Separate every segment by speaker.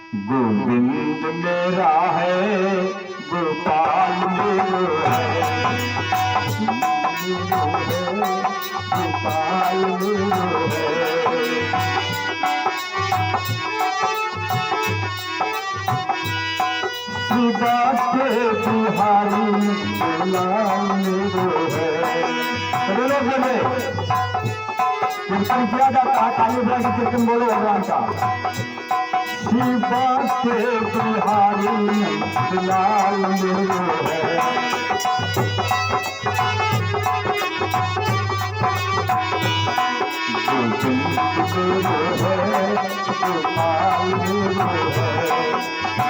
Speaker 1: गोविंद मेरा है, गोपाल मेरा है, गोपाल मेरा है। शिवा के बिहारी लाल मेरा है। बोलो बोले कीर्तन किया जाता है, काली ब्रज कीर्तन बोलो भगवान का। शिवा के बिहारी लाल मेरे है, गोविंद मेरे है, गोपाल मेरे है,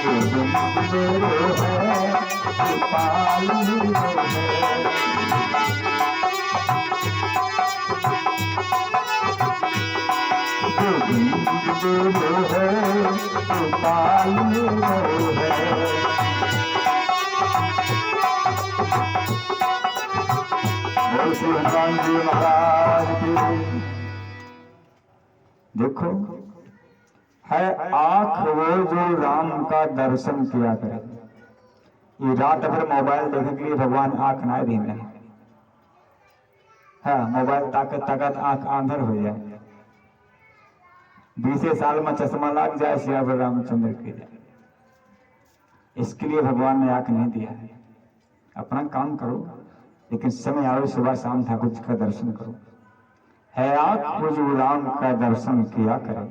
Speaker 1: गोविंद मेरे है, गोपाल मेरे है। गोविंद है, गोपाल है। बोल श्री हनुमान जी महाराज की। देखो है आंख वो जो राम का दर्शन किया करे। ये रात अगर मोबाइल देखने के लिए भगवान आंख ना देना है, हाँ मोबाइल ताकत ताकत आंख आंधर हो जाए, 20 साल में चश्मा लग जाए सियावर रामचंद्र के जाए। इसके लिए भगवान ने आंख नहीं दिया है। अपना काम करो, लेकिन समय आओ सुबह शाम ठाकुर जी का दर्शन करो। है आंख वो जो राम का दर्शन किया करे,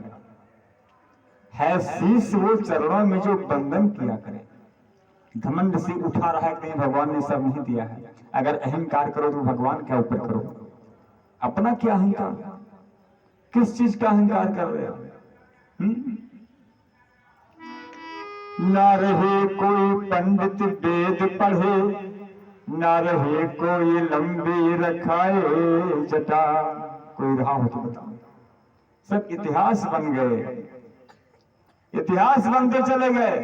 Speaker 1: है शीश वो चरणों में जो बंधन किया करे। घमंड से उठा रहा है कहीं, भगवान ने सब नहीं दिया है। अगर अहंकार करो तो भगवान क्या ऊपर करो। अपना क्या अहंकार, किस चीज का अहंकार कर रहे हो? ना रहे कोई पंडित वेद पढ़े, ना रहे कोई लंबी रखाए जटा। कोई रहा हो तो बताओ। सब इतिहास बन गए, इतिहास बनते चले गए।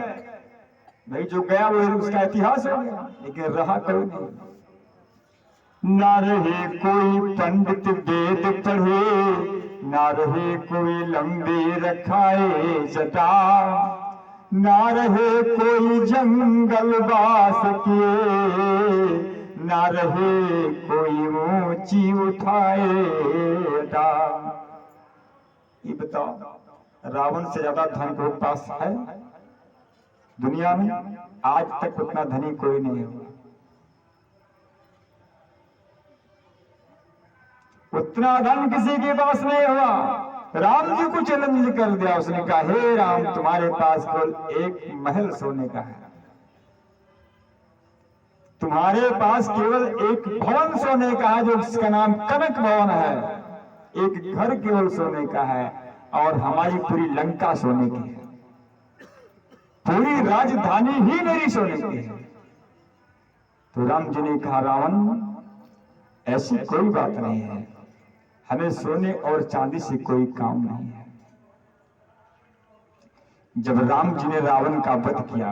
Speaker 1: भाई जो गया वो उसका इतिहास हो गया, लेकिन रहा कोई नहीं। ना रहे कोई पंडित वेद पढ़े, ना रहे कोई लंबी रखाए जटा, ना रहे कोई जंगल वास किए, ना रहे कोई ऊंची उठाए जटा। ये बताओ, रावण से ज्यादा धन कोई पास है दुनिया में? आज तक उतना धनी कोई नहीं हुआ। उतना धन किसी के पास नहीं हुआ। राम जी को चैलेंज कर दिया, उसने कहा हे राम तुम्हारे पास केवल एक महल सोने का है, तुम्हारे पास केवल एक भवन सोने का है, जो जिसका नाम कनक भवन है। एक घर केवल सोने का है, और हमारी पूरी लंका सोने की है, पूरी राजधानी ही मेरी सोने की है। तो राम जी ने कहा रावण ऐसी कोई बात नहीं है, हमें सोने और चांदी से कोई काम नहीं है। जब राम जी ने रावण का वध किया,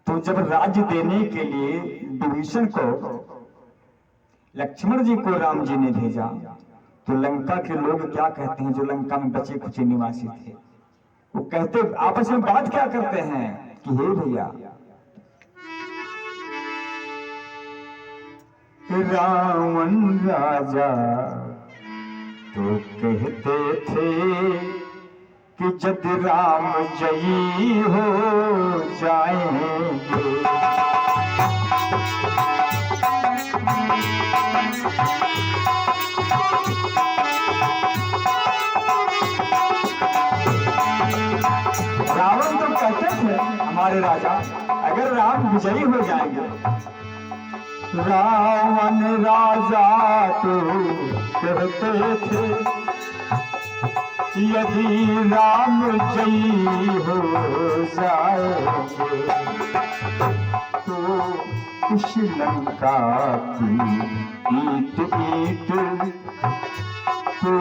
Speaker 1: तो जब राज्य देने के लिए विभीषण को, लक्ष्मण जी को राम जी ने भेजा, तो लंका के लोग क्या कहते हैं, जो लंका में बचे खुचे निवासी थे, वो कहते आपस में बात क्या करते हैं कि हे भैया रावण राजा तो कहते थे कि जब राम जयी हो जाएंगे, रावण तो कहते थे हमारे राजा अगर राम विजयी हो जाएंगे। रावण राजा तो कहते थे यदि राम जयी हो जाएंगे, तो इस लंका की ईट ईट, तो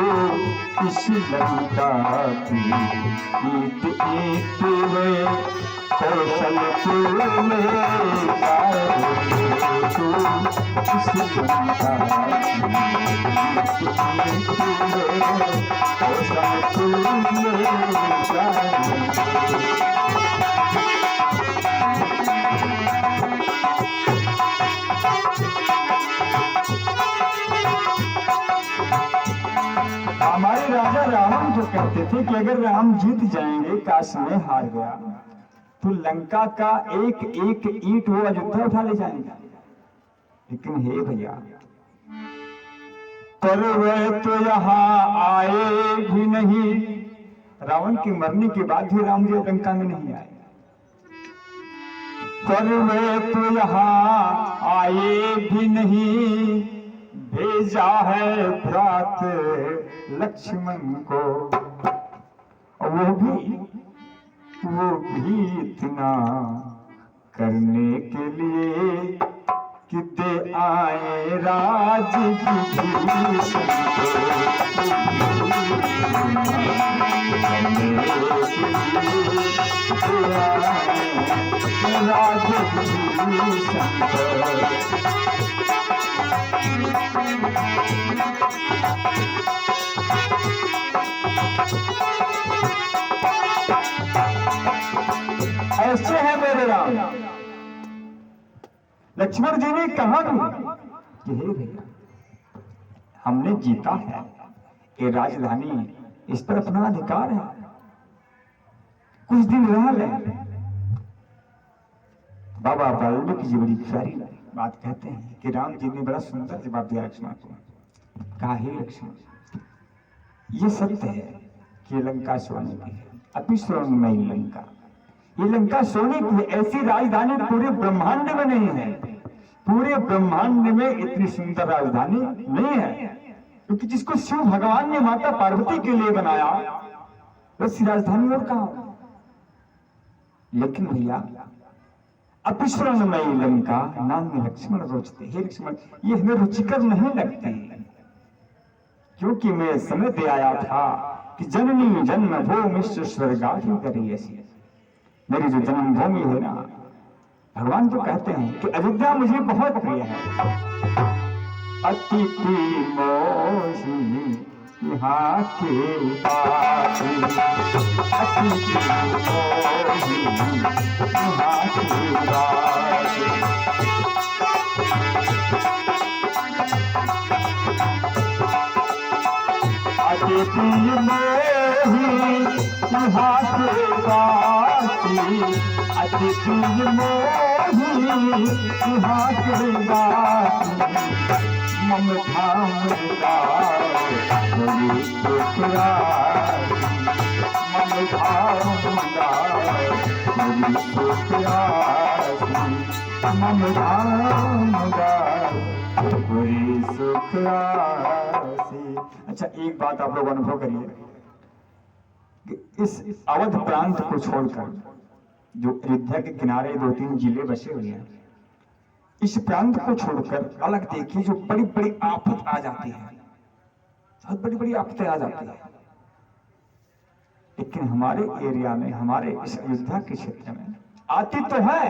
Speaker 1: इस लंका की ईट ईट में कौशलपुर में जाएंगे, तो इस लंका की ईट ईट में कौशलपुर में जाएंगे। रावण जो कहते थे कि अगर राम जीत जाएंगे, काश में हार गया, तो लंका का एक एक ईंट वो अयोध्या उठा ले जाएंगे। लेकिन हे भैया, पर वे तो यहाँ आए भी नहीं। रावण के मरने के बाद भी राम जी लंका में नहीं आए। पर वे तो यहाँ आए भी नहीं, भेजा है भ्रात लक्ष्मण को। वो भी इतना करने के लिए कि दे आए राज विभीषण ऐसे है मेरे राम। लक्ष्मण जी ने कहा कि हे भैया, हमने जीता है, ये राजधानी, इस पर अपना अधिकार है, कुछ दिन रह ले। बाबा वाल्मीकि जी बड़ी प्यारी बात कहते हैं कि राम जी ने बड़ा सुंदर जवाब दिया लक्ष्मण को। कहा, हे लक्ष्मण, ये सत्य है कि लंका सोने की है, अति स्वर्णमयी लंका। ये लंका सोने की है, ऐसी राजधानी पूरे ब्रह्मांड में नहीं है। पूरे ब्रह्मांड में इतनी सुंदर राजधानी नहीं है, क्योंकि जिसको शिव भगवान ने माता पार्वती के लिए बनाया, वैसी राजधानी और कहां। लेकिन भैया, अति स्वर्णमयी लंका नाम में लक्ष्मण रोचते। हे लक्ष्मण, ये हमें रुचिकर नहीं लगती, क्योंकि मैं समय दे आया था कि जननी जन्मभूमि स्वर्गाधि करी। ऐसी मेरी जो जन्मभूमि है ना, भगवान तो कहते हैं कि अयोध्या मुझे बहुत प्रिय है। अतिथि मोही यहाँ के बासी, अतिथि मोही यहाँ के बासी। अतिथि मोही यहाँ के बासी, अतिथि मोही यहाँ के बासी। ममता ममता बड़ी सुखरासी, ममता ममता बड़ी सुखरासी, ममता ममता बड़ी सुखरासी। अच्छा, एक बात आप लोग अनुभव करिए कि इस अवध प्रांत को छोड़कर जो अयोध्या के किनारे 2-3 जिले बसे हुए हैं, इस प्रांत को छोड़कर अलग देखिए, जो बड़ी बड़ी आफत आ जाती है, बहुत बड़ी बड़ी आफतें आ जाती है। लेकिन हमारे एरिया में, हमारे इस अयोध्या के क्षेत्र में आती तो है,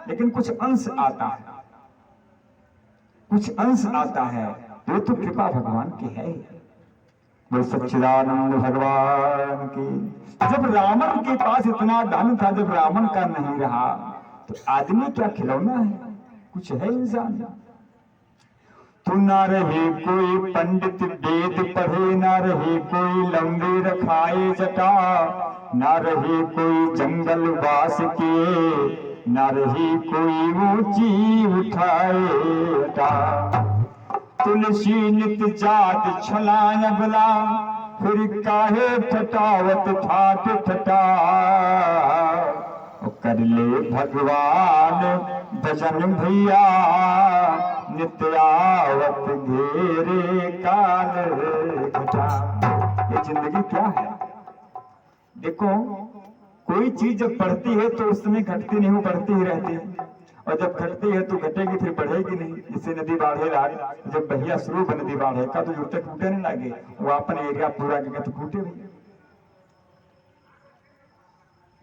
Speaker 1: लेकिन कुछ अंश आता है, कुछ अंश आता है। वो तो कृपा भगवान की है। वो सच्चिदानंद भगवान की। जब रावण के पास इतना धन था, जब रावण का नहीं रहा, तो आदमी क्या खिलौना है, कुछ है इंसान। तो ना रहे कोई पंडित वेद पढ़े, ना रहे कोई लंबे रखाए जटा, ना रहे कोई जंगल वास किए, ना रहे कोई ऊंची उठाए जटा। तुलसी नित जात छलाय बला, फिर काहे ठटावत ठाट ठटा। कर ले भगवान भजन भैया, नित्यावत घेरे काल घटा। ये जिंदगी क्या है? देखो, कोई चीज जब बढ़ती है तो उस समय घटती नहीं, वो बढ़ती ही रहती है, और जब घटती है तो घटेगी, फिर बढ़ेगी नहीं। इससे नदी बाढ़े लागे, जब बहिया शुरू बन नदी बाढ़े का, तो जब तक टूटे नहीं लगे, वो अपन एरिया पूरा गया तो टूटे नहीं।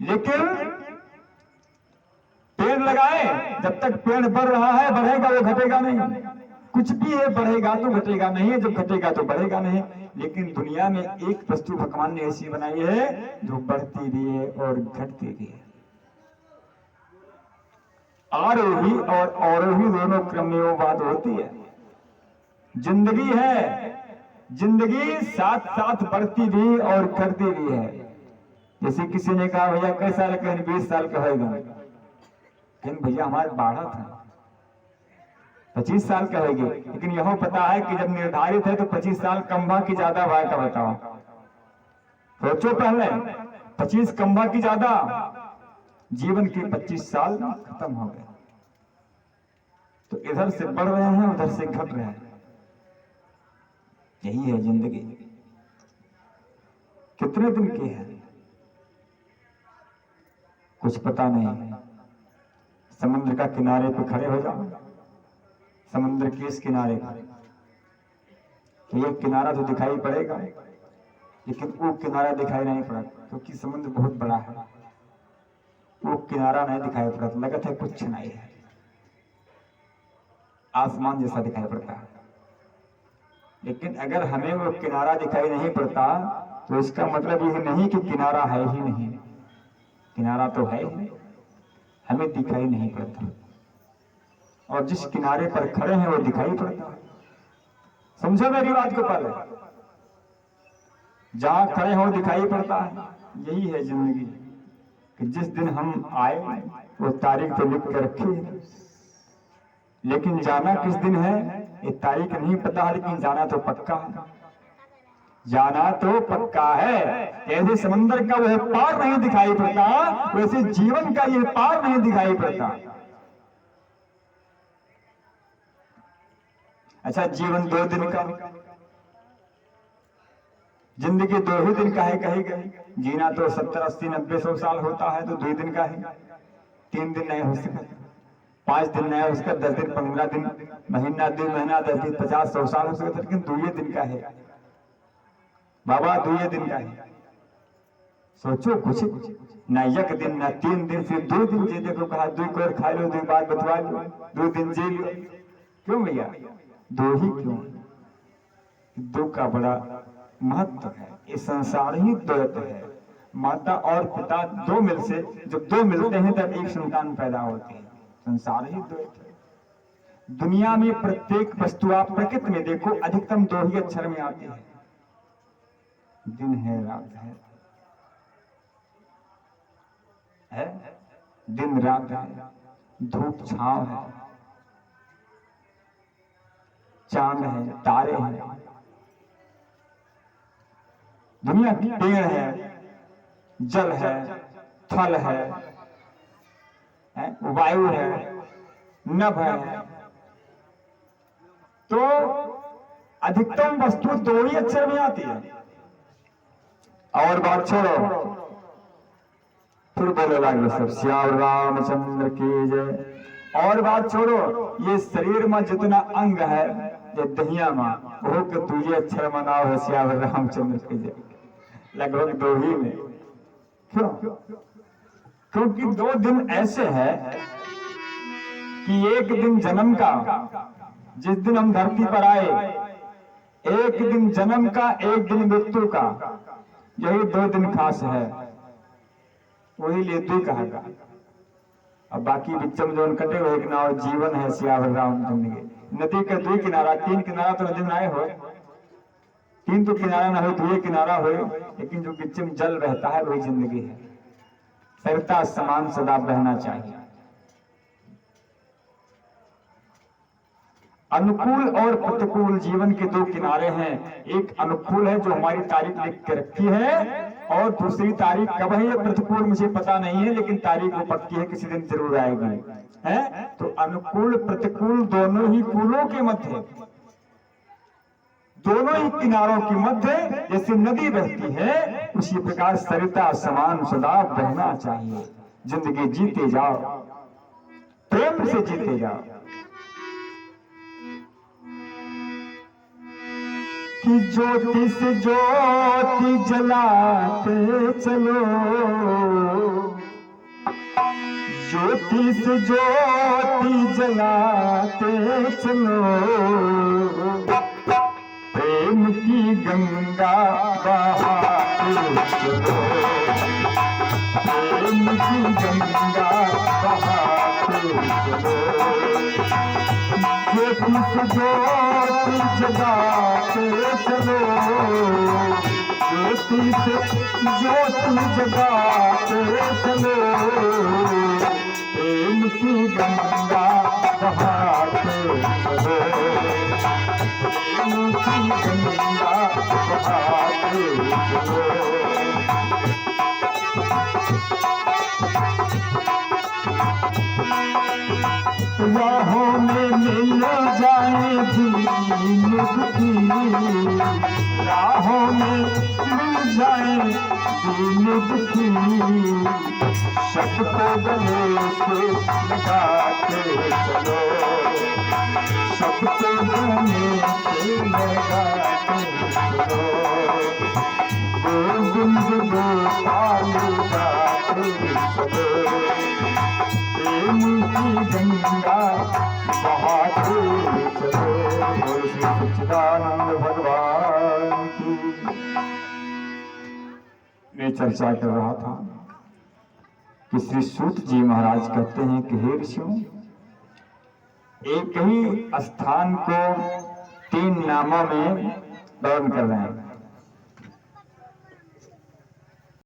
Speaker 1: लेकिन पेड़ लगाए, जब तक पेड़ बढ़ रहा है, बढ़ेगा, वो घटेगा नहीं। कुछ भी है, बढ़ेगा तो घटेगा नहीं, जब घटेगा तो बढ़ेगा नहीं। लेकिन दुनिया में एक वस्तु भगवान ने ऐसी बनाई है जो बढ़ती भी है और घटती भी है। आरोही और अवरोही दोनों क्रम में वो बात होती है। जिंदगी है, जिंदगी साथ साथ बढ़ती भी और करती भी है। जैसे किसी ने कहा भैया कई साल के 20 साल का होगा, लेकिन भैया हमारे 12 था, 25 साल का होगी, लेकिन यह पता है कि जब निर्धारित है तो 25 साल कम की ज्यादा भाई का बताओ। सोचो पहले 25 कम की ज्यादा, जीवन के 25 साल खत्म हो गए। तो इधर से बढ़ रहे हैं, उधर से घट रहे हैं। यही है जिंदगी। कितने दिन की है कुछ पता नहीं। समुद्र का किनारे पे खड़े हो जाओ, समुद्र के इस किनारे पर, तो ये किनारा तो दिखाई पड़ेगा, लेकिन वो किनारा दिखाई नहीं पड़ा, क्योंकि समुद्र बहुत बड़ा है। वो किनारा नहीं दिखाई पड़ता, लगता है कुछ नहीं है, आसमान जैसा दिखाई पड़ता है। लेकिन अगर हमें वो किनारा दिखाई नहीं पड़ता तो इसका मतलब यह नहीं कि किनारा है ही नहीं। किनारा तो है ही, हमें दिखाई नहीं पड़ता। और जिस किनारे पर खड़े हैं वो दिखाई पड़ता है। समझो मेरी बात को पहले, जहां खड़े हो दिखाई पड़ता है। यही है जिंदगी कि जिस दिन हम आए वो तारीख तो लिख कर रखी है, लेकिन जाना किस दिन है ये तारीख नहीं पता है, लेकिन जाना तो पक्का है। जाना तो पक्का है। जैसे समंदर का वह पार नहीं दिखाई पड़ता, वैसे जीवन का यह पार नहीं दिखाई पड़ता। अच्छा, जीवन 2 दिन का, जिंदगी 2 ही दिन का है कही गई। जीना तो 70, 80, 90, 100 साल होता है, तो 2 दिन का है। 3 दिन नहीं हो सकता, 5 दिन नहीं हो सकता, 10 दिन, 15 दिन, महीना, 2 महीना, 10 दिन, 50, 100 साल हो सकता, लेकिन 2 दिन का है बाबा, 2 दिन का है। सोचो कुछ, न 1 दिन न 3 दिन, सिर्फ 2 दिन जी। देखो कहा 2 कोर खा लो, 2 बात बतवा लो, 2 दिन जी लो। क्यों भैया 2 ही क्यों? 2 का बड़ा महत्व है। ये संसार ही द्वैत है। माता और पिता 2 मिल से, जब 2 मिलते हैं तब एक संतान पैदा होती है। संसार ही द्वैत है। दुनिया में प्रत्येक वस्तु आप प्रकृति में देखो, अधिकतम 2 ही अक्षर में आती है। दिन है, रात है, दिन रात है, धूप छांव है, चांद है, तारे हैं, दुनिया की पेड़ है, जल है, थल है, वायु है, नभ है। तो अधिकतम वस्तु 2 ही अक्षर में आती है। और बात छोड़ो, फिर बोले लगे सब श्याम रामचंद्र की जय। और बात छोड़ो, ये शरीर में जितना अंग है, ये दहिया में वो कि तुझे अक्षर मनाओ है श्याम रामचंद्र की जय, लगभग 2 ही में। क्यों? क्योंकि 2 दिन ऐसे है कि एक दिन जन्म का, जिस दिन हम धरती पर आए, एक दिन जन्म का, एक दिन मृत्यु का, यही 2 दिन खास है। वही लिए 2 कहेगा। अब बाकी बिचम जो कटे हुए एक नाव जीवन है श्याम रामचंद्र के। नदी के 2 किनारा, 3 किनारा तो नदी में आए हो, 3 तो किनारा ना हो, 2 किनारा हो, लेकिन जो बिचम जल बहता है वही जिंदगी है। सरिता समान सदा बहना चाहिए। अनुकूल और प्रतिकूल जीवन के 2 किनारे हैं। एक अनुकूल है जो हमारी तारीख लिख के रखी है, और दूसरी तारीख कब है ये प्रतिकूल मुझे पता नहीं है, लेकिन तारीख वो पक्की है, किसी दिन जरूर आएगी। है तो अनुकूल प्रतिकूल दोनों ही कूलों के मध्य, दोनों ही किनारों के मध्य जैसे नदी बहती है, उसी प्रकार सरिता समान सदा बहना चाहिए। जिंदगी जीते जाओ, प्रेम से जीते जाओ। कि ज्योति से ज्योति जलाते चलो, ज्योति से ज्योति जलाते चलो, प्रेम की गंगा बहाते चलो, प्रेम की गंगा बहाते चलो, ज्योति से ज्योति जलाते जगाते चलो, ज्योति से ज्योति जगाते चलो, प्रेम की गंगा बहाते चलो, प्रेम की गंगा बहाते चलो। राहों में मिल जाए दीन दुखी, राहों में मिल जाए दीन दुखी, सबको गले से लगाते चलो, सबको गले से लगाते चलो, गोविंद गोपाल गाते चलो, प्रेम की गंगा बहाते चलो। बोल श्री सच्चिदानंद भगवान की। मैं चर्चा कर रहा था कि श्री सूत जी महाराज कहते हैं कि हे ऋषियों, एक ही स्थान को 3 नामों में वर्णन कर रहे हैं।